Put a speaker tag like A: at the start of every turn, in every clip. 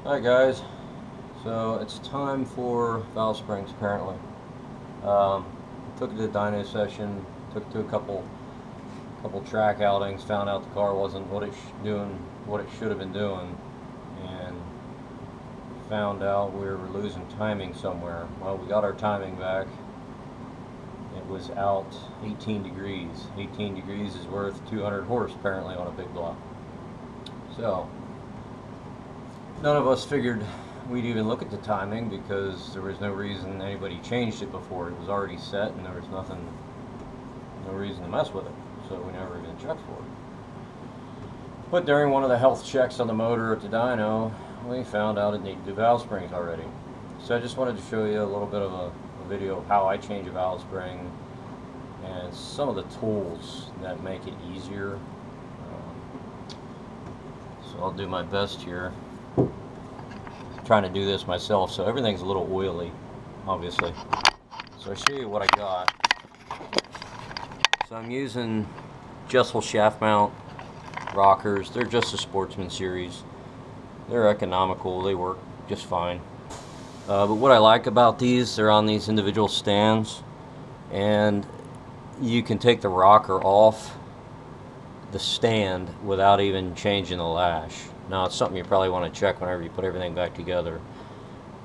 A: Alright guys, so it's time for valve springs apparently. Um, Took it to the dyno session, took it to a couple track outings, found out the car wasn't what it should have been doing, and found out we were losing timing somewhere. Well, we got our timing back. It was out 18 degrees. 18 degrees is worth 200 horse apparently on a big block. So none of us figured we'd even look at the timing because there was no reason anybody changed it before. It was already set and there was no reason to mess with it. So we never even checked for it. But during one of the health checks on the motor at the dyno, we found out it needed new valve springs already. So I just wanted to show you a little bit of a video of how I change a valve spring and some of the tools that make it easier. So I'll do my best here. Trying to do this myself, so everything's a little oily, obviously. So I'll show you what I got. So I'm using Jessel shaft mount rockers. They're just a Sportsman series. They're economical, they work just fine. But what I like about these, they're on these individual stands, and you can take the rocker off the stand without even changing the lash. Now it's something you probably want to check whenever you put everything back together,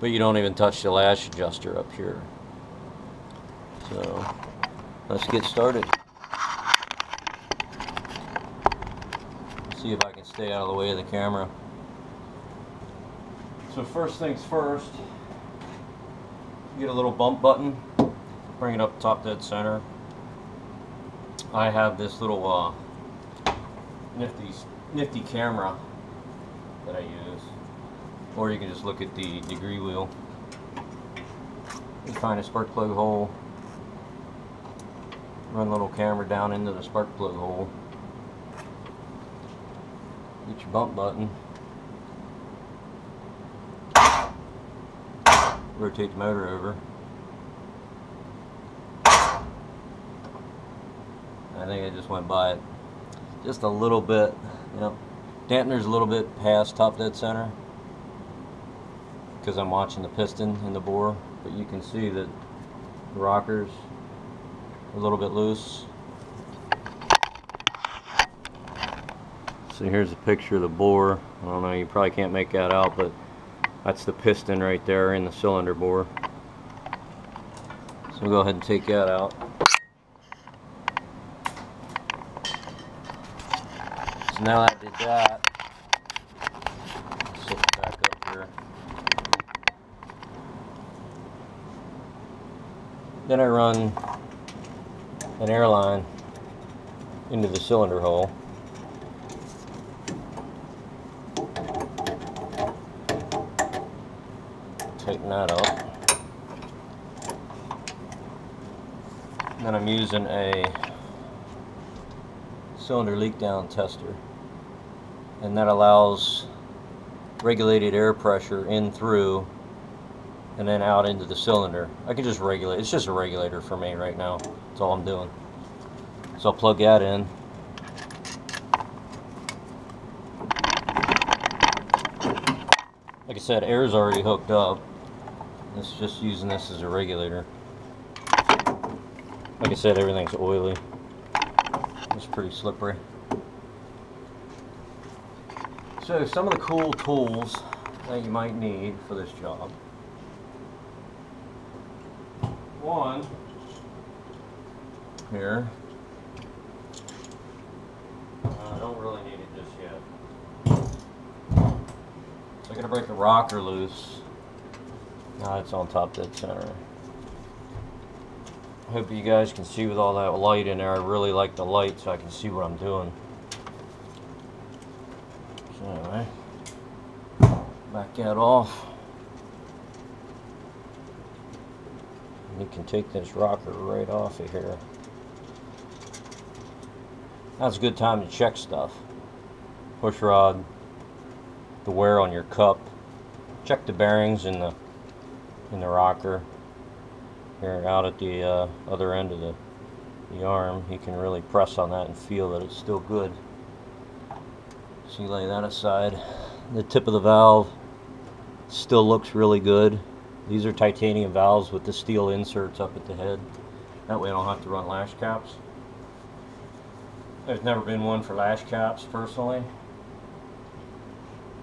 A: but you don't even touch the lash adjuster up here. So let's get started. See if I can stay out of the way of the camera. So first things first, get a little bump button, bring it up top dead center. I have this little nifty camera that I use, or you can just look at the degree wheel. You find a spark plug hole, run a little camera down into the spark plug hole, get your bump button, rotate the motor over. I think I just went by it just a little bit, you know. Dampener's a little bit past top dead center because I'm watching the piston in the bore, but you can see that the rockers are a little bit loose. So here's a picture of the bore. I don't know, you probably can't make that out, but that's the piston right there in the cylinder bore. So we'll go ahead and take that out. So now that I did that, sit back up here. Then I run an air line into the cylinder hole. Tighten that up. And then I'm using a cylinder leak down tester, and that allows regulated air pressure in through and then out into the cylinder. I can just regulate, it's just a regulator for me right now, that's all I'm doing. So I'll plug that in. Like I said, air's already hooked up. It's just using this as a regulator. Like I said, everything's oily. It's pretty slippery. So some of the cool tools that you might need for this job. One, here. I don't really need it just yet. So I'm going to break the rocker loose. Now it's on top dead center. Hope you guys can see with all that light in there. I really like the light so I can see what I'm doing. So anyway, back that off. You can take this rocker right off of here. Now's a good time to check stuff. Push rod, the wear on your cup. Check the bearings in the rocker. Here out at the other end of the arm, you can really press on that and feel that it's still good. So you lay that aside. The tip of the valve Still looks really good. These are titanium valves with the steel inserts up at the head. That way I don't have to run lash caps. There's never been one for lash caps personally.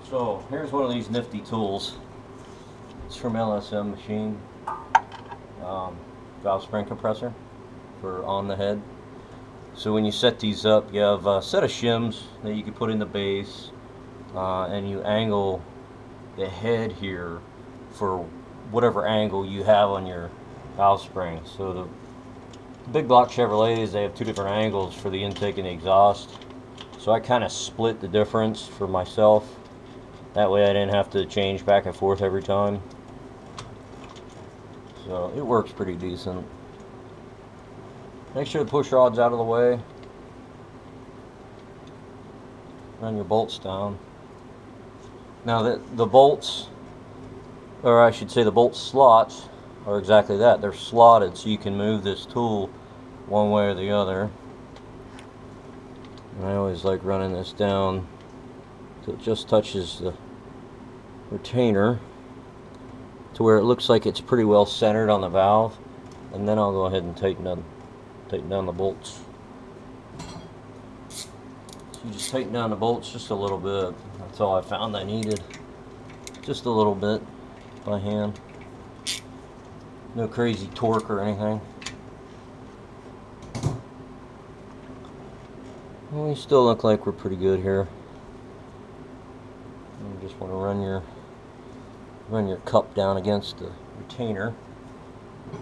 A: So here's one of these nifty tools. It's from LSM Machine. Valve spring compressor for on the head. So when you set these up, you have a set of shims that you can put in the base, and you angle the head here for whatever angle you have on your valve spring. So the big block Chevrolets, they have two different angles for the intake and the exhaust. So I kind of split the difference for myself. That way I didn't have to change back and forth every time. So it works pretty decent. Make sure the push rod's out of the way. Run your bolts down. Now the bolts, or I should say the bolt slots, are exactly that. They're slotted so you can move this tool one way or the other. And I always like running this down so it just touches the retainer to where it looks like it's pretty well centered on the valve, and then I'll go ahead and tighten down the bolts. So you just tighten down the bolts just a little bit. That's all I found I needed. Just a little bit by hand. No crazy torque or anything. Well, we still look like we're pretty good here. You just want to run your cup down against the retainer.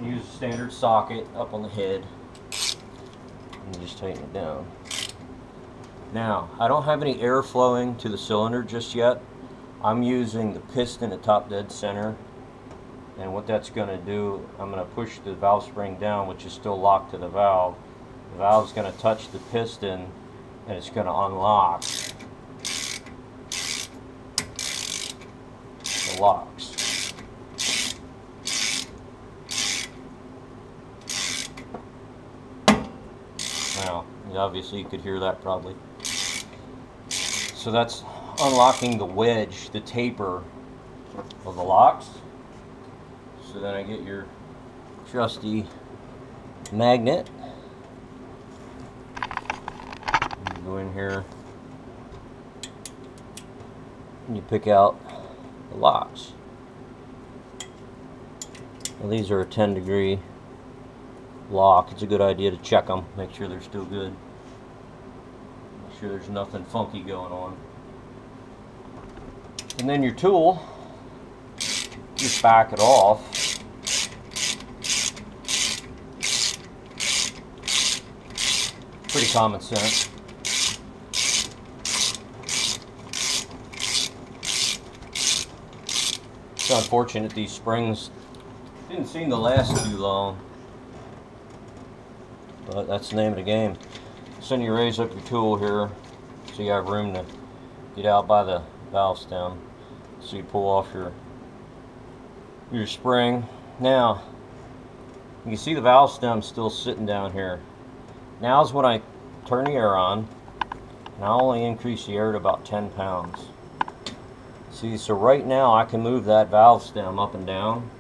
A: Use a standard socket up on the head and just tighten it down. Now, I don't have any air flowing to the cylinder just yet. I'm using the piston at top dead center, and what that's going to do, I'm going to push the valve spring down, which is still locked to the valve. The valve's going to touch the piston and it's going to unlock the locks. Now, obviously you could hear that probably. So that's unlocking the wedge, the taper of the locks. So then I get your trusty magnet. You go in here and you pick out the locks. Now these are a 10-degree lock. It's a good idea to check them, make sure they're still good. Make sure there's nothing funky going on. And then your tool, just back it off. Pretty common sense. It's unfortunate these springs didn't seem to last too long, but that's the name of the game. So then you raise up your tool here so you have room to get out by the valve stem. So you pull off your spring. Now you can see the valve stem still sitting down here. Now's when I turn the air on, and I'll only increase the air to about 10 pounds. See, so right now I can move that valve stem up and down.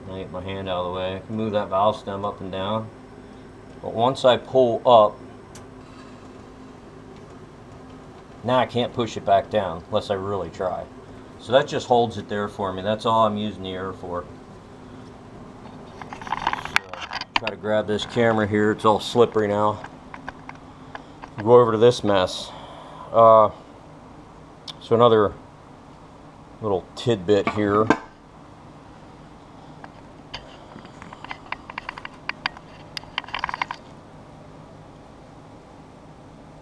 A: I get my hand out of the way. I can move that valve stem up and down. But once I pull up, now I can't push it back down unless I really try. So that just holds it there for me. That's all I'm using the air for. Try to grab this camera here. It's all slippery now. Go over to this mess. So another little tidbit here.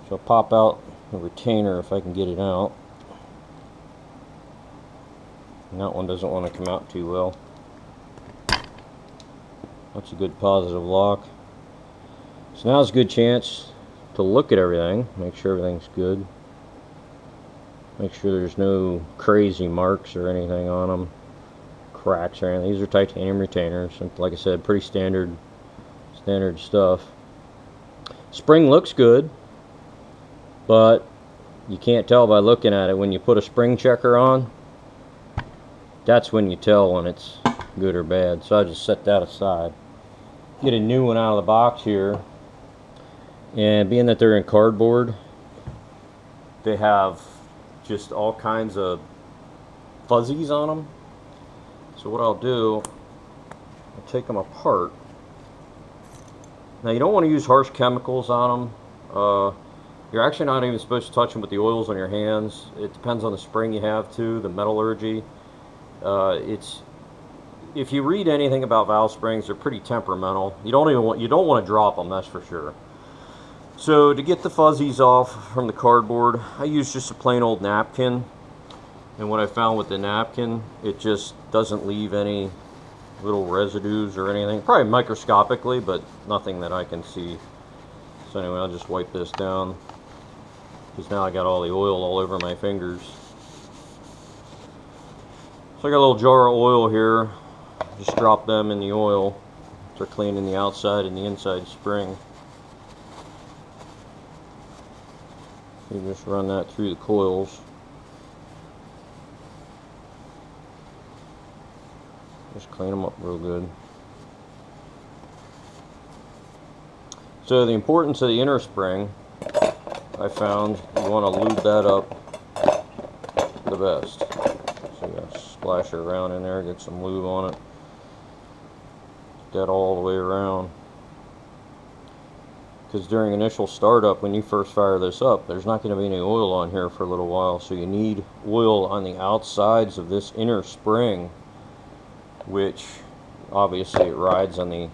A: So I'll pop out the retainer if I can get it out. And that one doesn't want to come out too well. That's a good positive lock. So now's a good chance to look at everything, make sure everything's good. Make sure there's no crazy marks or anything on them, cracks or anything. These are titanium retainers. Like I said, pretty standard stuff. Spring looks good, but you can't tell by looking at it. When you put a spring checker on, that's when you tell when it's good or bad. So I just set that aside. Get a new one out of the box here, and being that they're in cardboard, they have just all kinds of fuzzies on them. So what I'll do, I'll take them apart. Now you don't want to use harsh chemicals on them. You're actually not even supposed to touch them with the oils on your hands. It depends on the spring you have too, the metallurgy. If you read anything about valve springs, they're pretty temperamental. You don't want to drop them, that's for sure. So to get the fuzzies off from the cardboard, I use just a plain old napkin. And what I found with the napkin, it just doesn't leave any little residues or anything. Probably microscopically, but nothing that I can see. So anyway, I'll just wipe this down, because now I got all the oil all over my fingers. So I got a little jar of oil here. Just drop them in the oil for cleaning the outside and the inside spring. You just run that through the coils. Just clean them up real good. So the importance of the inner spring, I found you want to lube that up the best. So you gotta splash it around in there, get some lube on it. Get that all the way around. Because during initial startup, when you first fire this up, there's not going to be any oil on here for a little while. So you need oil on the outsides of this inner spring, which obviously it rides on the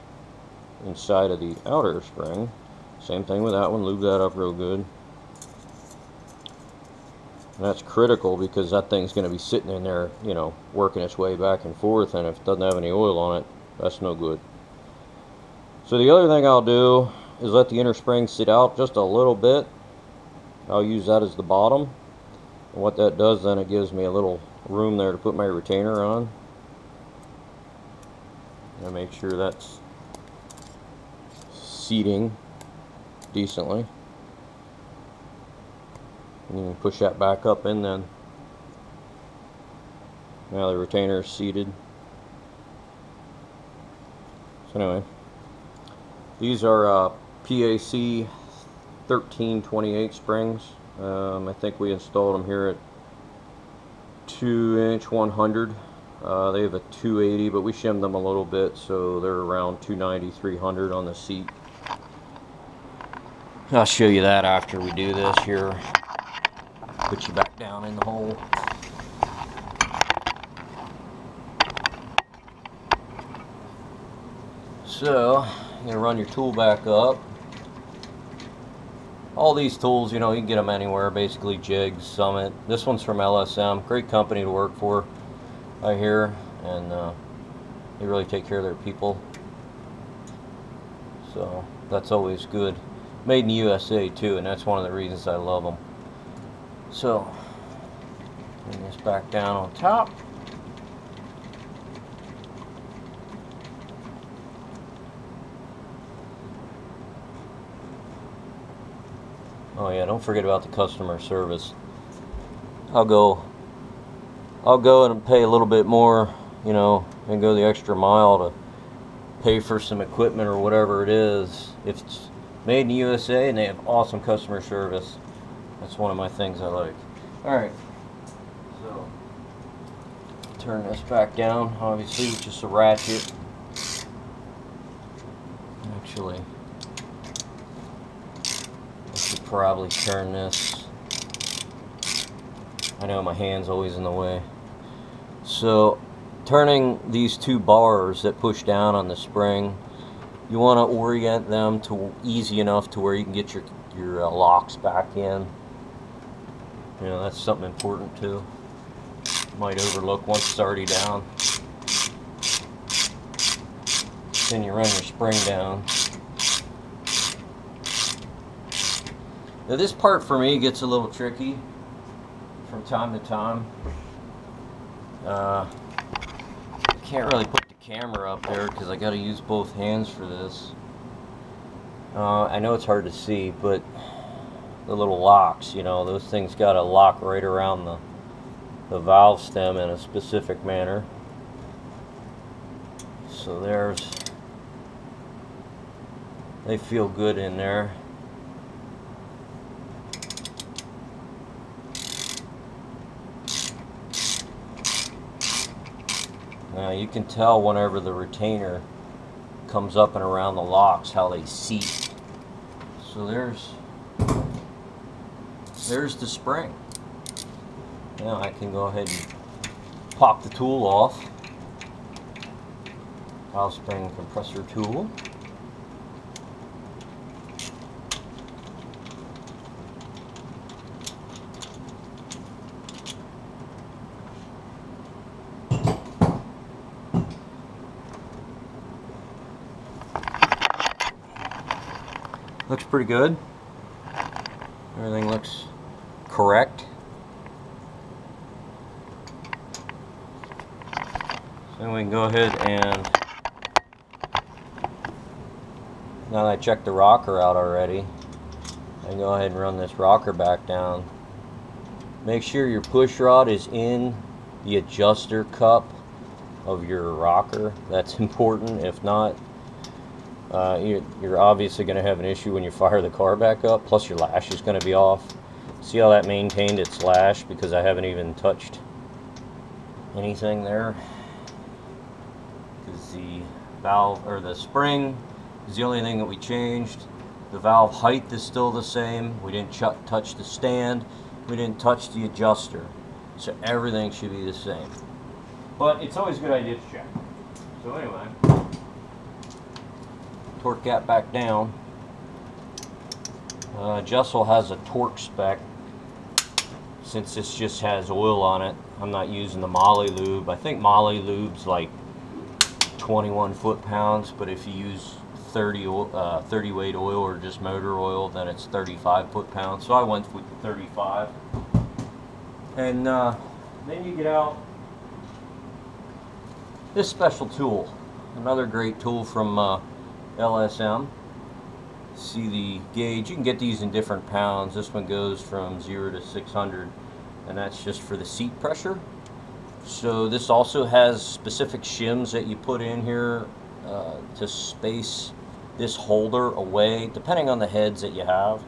A: inside of the outer spring. Same thing with that one, lube that up real good. And that's critical because that thing's going to be sitting in there, you know, working its way back and forth, and if it doesn't have any oil on it, that's no good. So the other thing I'll do is let the inner spring sit out just a little bit. I'll use that as the bottom. And what that does then, it gives me a little room there to put my retainer on. And make sure that's seating decently. And you can push that back up in then. Now the retainer is seated. So anyway, these are PAC 1328 springs. I think we installed them here at 2" 100. They have a 280, but we shimmed them a little bit, so they're around 290, 300 on the seat. I'll show you that after we do this here. Put you back down in the hole. So, you're going to run your tool back up. All these tools, you know, you can get them anywhere, basically jigs, Summit. This one's from LSM, great company to work for, I hear, and they really take care of their people. So, that's always good. Made in the USA too, and that's one of the reasons I love them. So, bring this back down on top. Oh yeah, don't forget about the customer service. I'll go and pay a little bit more, you know, and go the extra mile to pay for some equipment or whatever it is. If it's made in the USA and they have awesome customer service, that's one of my things I like. Alright, so turn this back down, obviously with just a ratchet. Actually, I should probably turn this. I know my hand's always in the way. So, turning these two bars that push down on the spring, you want to orient them to easy enough to where you can get your locks back in. You know, that's something important too. Might overlook once it's already down. Then you run your spring down. Now this part for me gets a little tricky from time to time. Can't really put the camera up there because I got to use both hands for this. I know it's hard to see, but the little locks, you know, those things got to lock right around the valve stem in a specific manner. So they feel good in there. Now you can tell whenever the retainer comes up and around the locks how they seat. So there's the spring. Now I can go ahead and pop the tool off. Valve spring compressor tool. Looks pretty good. Everything looks correct. So we can go ahead and, now that I checked the rocker out already, I can go ahead and run this rocker back down. Make sure your push rod is in the adjuster cup of your rocker. That's important. If not, you're obviously going to have an issue when you fire the car back up. Plus your lash is going to be off. See how that maintained its lash because I haven't even touched anything there. Because the valve, or the spring, is the only thing that we changed. The valve height is still the same. We didn't touch the stand. We didn't touch the adjuster. So everything should be the same. But it's always a good idea to check. So anyway, torque gap back down. Jessel has a torque spec. Since this just has oil on it, I'm not using the Moly lube. I think Moly lube's like 21 foot-pounds, but if you use 30 weight oil or just motor oil, then it's 35 foot-pounds. So I went with 35. And then you get out this special tool, another great tool from LSM. See the gauge. You can get these in different pounds. This one goes from 0 to 600, and that's just for the seat pressure. So this also has specific shims that you put in here to space this holder away, depending on the heads that you have.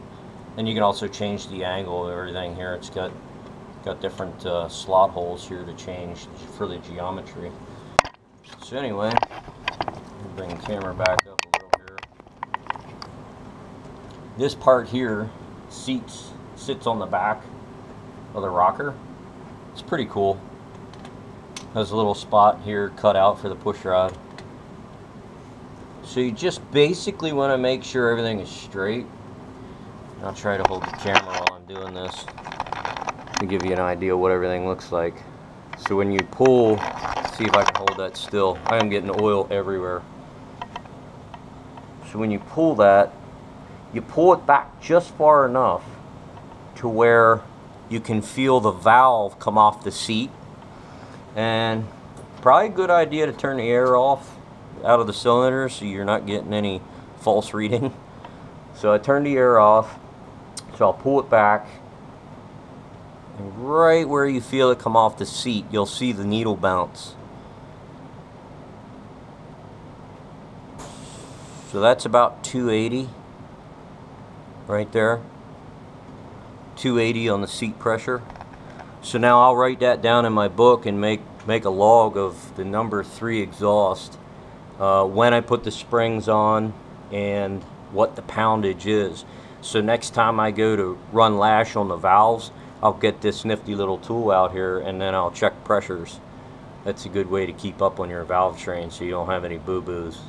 A: And you can also change the angle of everything here. It's got different slot holes here to change for the geometry. So anyway, bring the camera back up a little here. This part here sits on the back of the rocker. It's pretty cool. There's a little spot here cut out for the push rod. So you just basically want to make sure everything is straight. I'll try to hold the camera while I'm doing this to give you an idea of what everything looks like. So when you pull, see if I can hold that still. I am getting oil everywhere. So when you pull that, you pull it back just far enough to where you can feel the valve come off the seat. And probably a good idea to turn the air off out of the cylinder so you're not getting any false reading. So I turned the air off, so I'll pull it back, and right where you feel it come off the seat, you'll see the needle bounce. So that's about 280 right there. 280 on the seat pressure. So now I'll write that down in my book and make a log of the number 3 exhaust, when I put the springs on and what the poundage is. So next time I go to run lash on the valves, I'll get this nifty little tool out here and then I'll check pressures. That's a good way to keep up on your valve train so you don't have any boo-boos.